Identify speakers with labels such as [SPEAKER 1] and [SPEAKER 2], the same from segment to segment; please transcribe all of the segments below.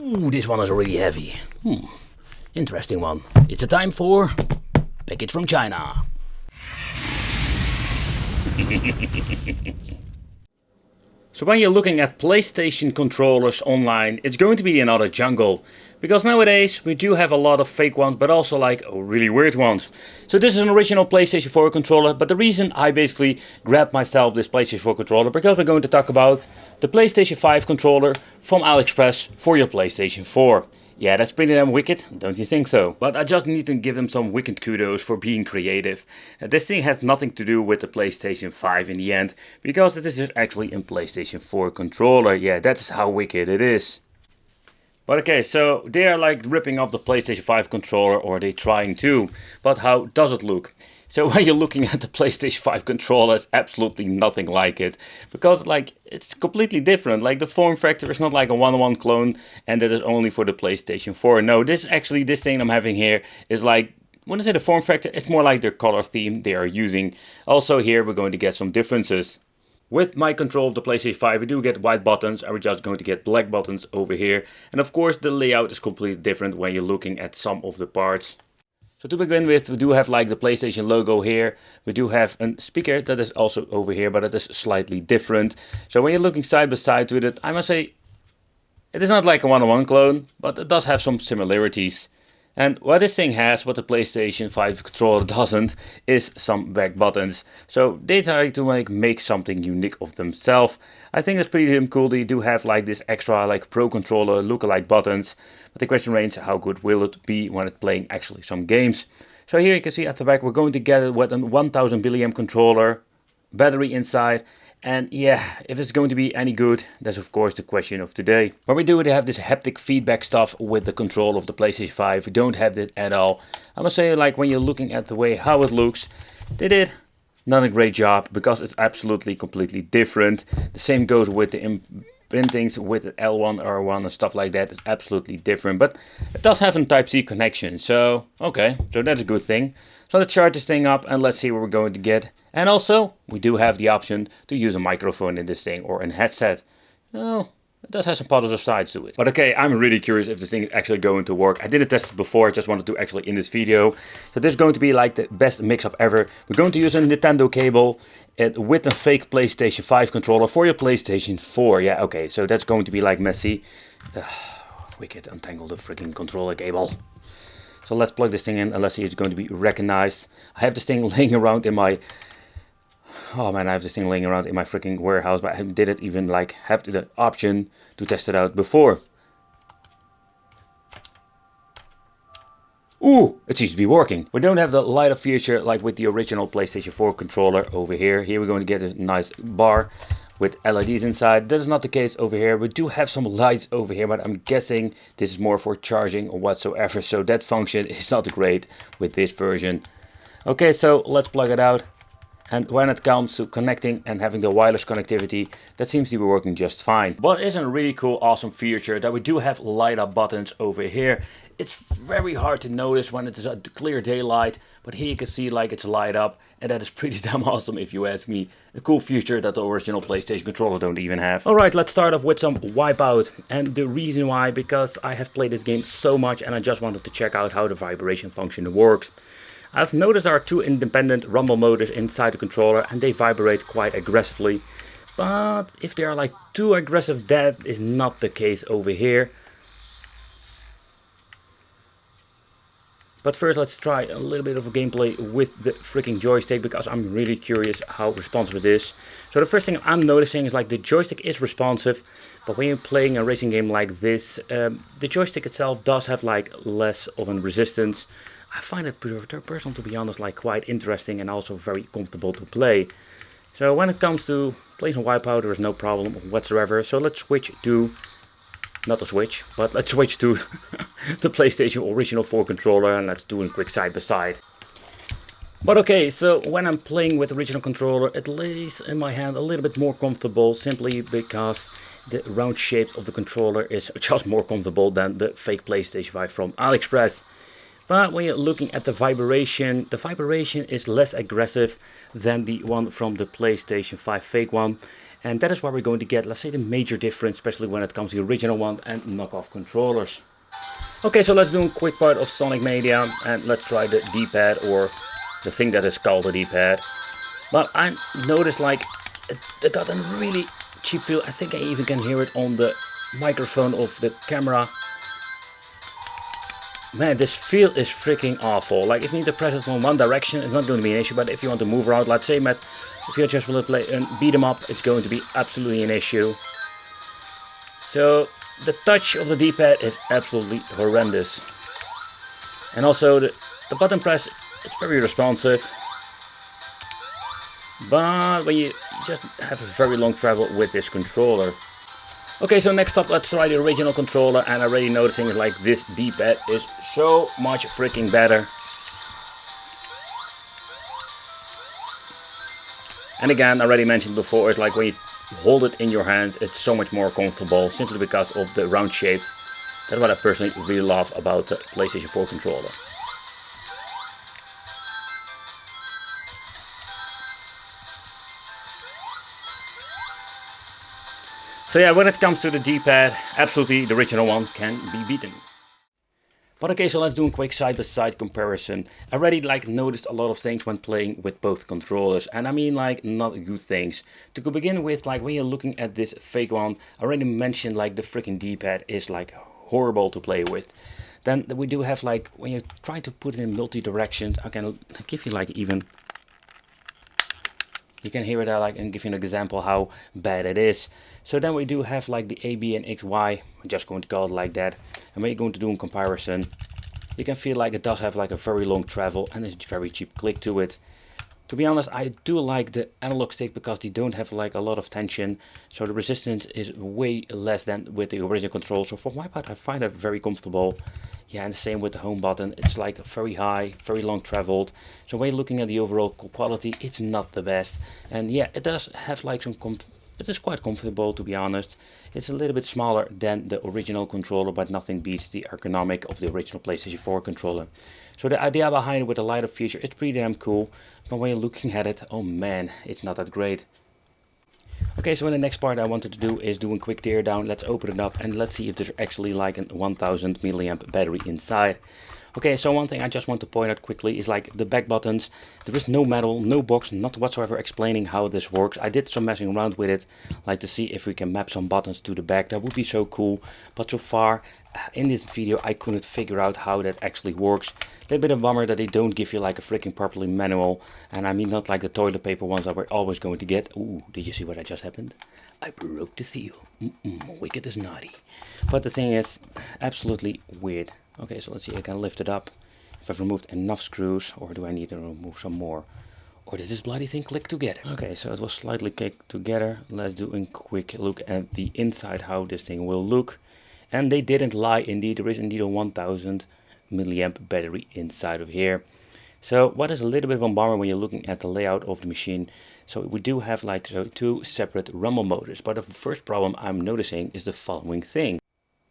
[SPEAKER 1] Ooh, this one is really heavy. Interesting one. It's a time for package from China. So when you're looking at PlayStation controllers online, it's going to be another jungle. Because nowadays we do have a lot of fake ones, but also like really weird ones. So this is an original PlayStation 4 controller, but the reason I basically grabbed myself this PlayStation 4 controller, because we're going to talk about the PlayStation 5 controller from AliExpress for your PlayStation 4. Yeah, that's pretty damn wicked, don't you think so? But I just need to give them some wicked kudos for being creative. This thing has nothing to do with the PlayStation 5 in the end, because this is actually a PlayStation 4 controller. Yeah, that's how wicked it is. But okay, so they are like ripping off the PlayStation 5 controller, or they trying to. But how does it look? So when you're looking at the PlayStation 5 controller, it's absolutely nothing like it. Because like, it's completely different. Like the form factor is not like a 1-1 clone and that is only for the PlayStation 4. No, this thing I'm having here is like, when I say the form factor, it's more like their color theme they are using. Also here we're going to get some differences. With my control of the PlayStation 5 we do get white buttons, and we're just going to get black buttons over here. And of course the layout is completely different when you're looking at some of the parts. So to begin with, we do have like the PlayStation logo here. We do have a speaker that is also over here, but it is slightly different. So when you're looking side by side with it, I must say it is not like a 1-1 clone, but it does have some similarities. And what this thing has, what the PlayStation 5 controller doesn't, is some back buttons. So they try to make something unique of themselves. I think it's pretty damn cool that you do have like this extra like Pro Controller lookalike buttons. But the question remains, how good will it be when it's playing actually some games? So here you can see at the back we're going to get it with a 1000 mAh controller, battery inside. And yeah, if it's going to be any good, that's of course the question of today. But we do have this haptic feedback stuff with the control of the PlayStation 5. We don't have that at all. I must say, like when you're looking at the way how it looks, they did not a great job, because it's absolutely completely different. The same goes with the imprintings with the L1, R1 and stuff like that. It's absolutely different, but it does have a Type-C connection. So okay, so that's a good thing. So let's charge this thing up and let's see what we're going to get. And also, we do have the option to use a microphone in this thing or a headset. Well, it does have some positive sides to it. But okay, I'm really curious if this thing is actually going to work. I didn't test it before, I just wanted to actually in this video. So this is going to be like the best mix-up ever. We're going to use a Nintendo cable with a fake PlayStation 5 controller for your PlayStation 4. Yeah, okay, so that's going to be like messy. Wicked, untangle the freaking controller cable. So let's plug this thing in and let's see if it's going to be recognized. I have this thing laying around in my... Oh man, I have this thing laying around in my freaking warehouse, but I didn't even like have the option to test it out before. Ooh, it seems to be working. We don't have the light up feature like with the original PlayStation 4 controller over here. Here we're going to get a nice bar with LEDs inside. That is not the case over here. We do have some lights over here, but I'm guessing this is more for charging or whatsoever. So that function is not great with this version. Okay, so let's plug it out. And when it comes to connecting and having the wireless connectivity, that seems to be working just fine. But it's a really cool, awesome feature that we do have light up buttons over here. It's very hard to notice when it is a clear daylight, but here you can see like it's light up, and that is pretty damn awesome if you ask me. A cool feature that the original PlayStation controller don't even have. Alright, let's start off with some Wipeout. And the reason why, because I have played this game so much and I just wanted to check out how the vibration function works. I've noticed there are two independent rumble motors inside the controller and they vibrate quite aggressively. But if they are like too aggressive, that is not the case over here. But first let's try a little bit of a gameplay with the freaking joystick, because I'm really curious how responsive it is. So the first thing I'm noticing is like the joystick is responsive, but when you're playing a racing game like this, the joystick itself does have like less of a resistance. I find it personally, to be honest, like quite interesting and also very comfortable to play. So when it comes to playing some Wipeout, there is no problem whatsoever. So let's switch to, not to switch, but let's switch to the PlayStation original 4 controller and let's do a quick side by side. But okay, so when I'm playing with the original controller, it lays in my hand a little bit more comfortable, simply because the round shape of the controller is just more comfortable than the fake PlayStation 5 from AliExpress. But when you're looking at the vibration is less aggressive than the one from the PlayStation 5 fake one. And that is where we're going to get, let's say, the major difference, especially when it comes to the original one and knockoff controllers. Okay, so let's do a quick part of Sonic Mania and let's try the D-pad, or the thing that is called the D-pad. But I noticed like it got a really cheap feel. I think I even can hear it on the microphone of the camera. Man, this feel is freaking awful. Like if you need to press it from one direction, it's not going to be an issue. But if you want to move around, let's say, if you just want to play and beat 'em up, it's going to be absolutely an issue. So the touch of the D-pad is absolutely horrendous. And also the button press, it's very responsive. But when you just have a very long travel with this controller. Okay, so next up, let's try the original controller, and I'm already noticing is like this D-pad is so much freaking better. And again, I already mentioned before, it's like when you hold it in your hands, it's so much more comfortable, simply because of the round shapes. That's what I personally really love about the PlayStation 4 controller. So yeah, when it comes to the D-pad, absolutely the original one can be beaten. But okay, so let's do a quick side-by-side comparison. I already noticed a lot of things when playing with both controllers, and I mean not good things. To begin with, when you're looking at this fake one, I already mentioned the freaking D-pad is horrible to play with. Then we do have when you try to put it in multi-directions, I can give you even. You can hear it and give you an example how bad it is. So then we do have the A, B and X, Y. I'm just going to call it like that. And when you're going to do a comparison, you can feel it does have a very long travel and a very cheap click to it. To be honest, I do like the analog stick because they don't have a lot of tension. So the resistance is way less than with the original control. So for my part, I find it very comfortable. Yeah, and the same with the home button. It's very high, very long traveled. So when you're looking at the overall quality, it's not the best. And yeah, it does have it is quite comfortable, to be honest. It's a little bit smaller than the original controller, but nothing beats the ergonomic of the original PlayStation 4 controller. So the idea behind it with the lighter feature, it's pretty damn cool. But when you're looking at it, oh man, it's not that great. Okay, so in the next part I wanted to do is do a quick teardown. Let's open it up and let's see if there's actually a 1000 milliamp battery inside. Okay, so one thing I just want to point out quickly is the back buttons. There is no manual, no box, not whatsoever explaining how this works. I did some messing around with it, to see if we can map some buttons to the back. That would be so cool. But so far in this video I couldn't figure out how that actually works. A little bit of a bummer that they don't give you a freaking properly manual. And I mean not like the toilet paper ones that we're always going to get. Ooh, did you see what I just happened? I broke the seal. Wicked is naughty. But the thing is, absolutely weird. Okay, so let's see, I can lift it up. If I've removed enough screws, or do I need to remove some more? Or did this bloody thing click together? Okay, so it was slightly clicked together. Let's do a quick look at the inside, how this thing will look. And they didn't lie, indeed, there is indeed a 1000 milliamp battery inside of here. So what is a little bit of a bummer when you're looking at the layout of the machine. So we do have two separate rumble motors. But the first problem I'm noticing is the following thing.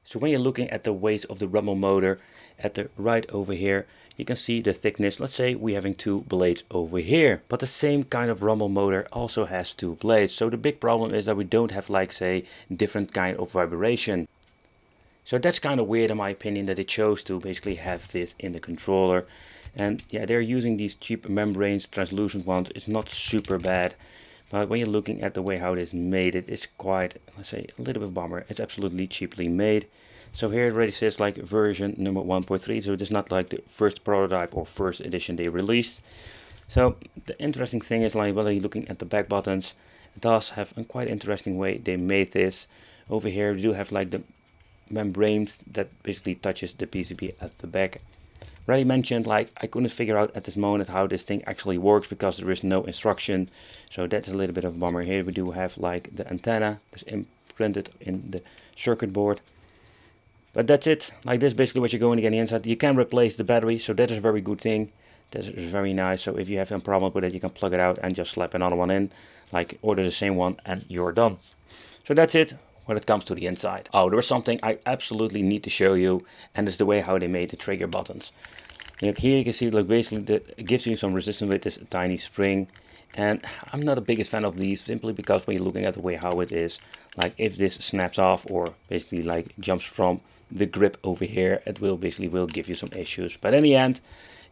[SPEAKER 1] So when you're looking at the weight of the rumble motor at the right over here, you can see the thickness. Let's say we're having two blades over here, but the same kind of rumble motor also has two blades. So the big problem is that we don't have say different kind of vibration. So that's kind of weird in my opinion that they chose to basically have this in the controller. And yeah, they're using these cheap membranes, translucent ones. It's not super bad. But when you're looking at the way how it is made, it is quite, let's say, a little bit bummer. It's absolutely cheaply made. So here it already says version number 1.3. So it is not the first prototype or first edition they released. So the interesting thing is while you're looking at the back buttons, it does have a quite interesting way they made this. Over here we do have the membranes that basically touches the PCB at the back. Already mentioned I couldn't figure out at this moment how this thing actually works because there is no instruction. So that's a little bit of a bummer. Here we do have the antenna that's imprinted in the circuit board. But that's it. This basically what you're going to get inside. You can replace the battery, so that is a very good thing. That is very nice. So if you have a problem with it, you can plug it out and just slap another one in. Order the same one and you're done. So that's it when it comes to the inside. Oh, there was something I absolutely need to show you, and it's the way how they made the trigger buttons. Here you can see basically it gives you some resistance with this tiny spring, And I'm not the biggest fan of these, simply because when you're looking at the way how it is, like if this snaps off or basically like jumps from the grip over here, it will basically give you some issues. But in the end,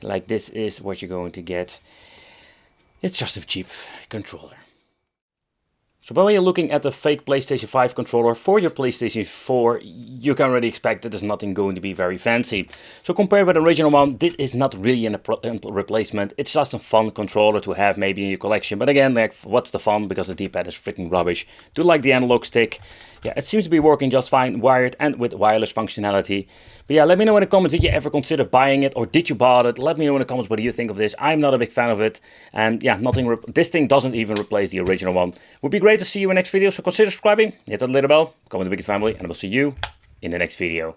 [SPEAKER 1] like this is what you're going to get. It's just a cheap controller. So when you're looking at the fake PlayStation 5 controller for your PlayStation 4, you can already expect that there's nothing going to be very fancy. So compared with the original one, this is not really a replacement. It's just a fun controller to have maybe in your collection. But again, like, what's the fun? Because the D-pad is freaking rubbish. Do like the analog stick. Yeah, it seems to be working just fine, wired and with wireless functionality. But yeah, let me know in the comments, did you ever consider buying it or did you buy it? Let me know in the comments what do you think of this. I'm not a big fan of it. And yeah, this thing doesn't even replace the original one. Would be great to see you in the next video, so consider subscribing, hit that little bell, become the biggest family, and I will see you in the next video.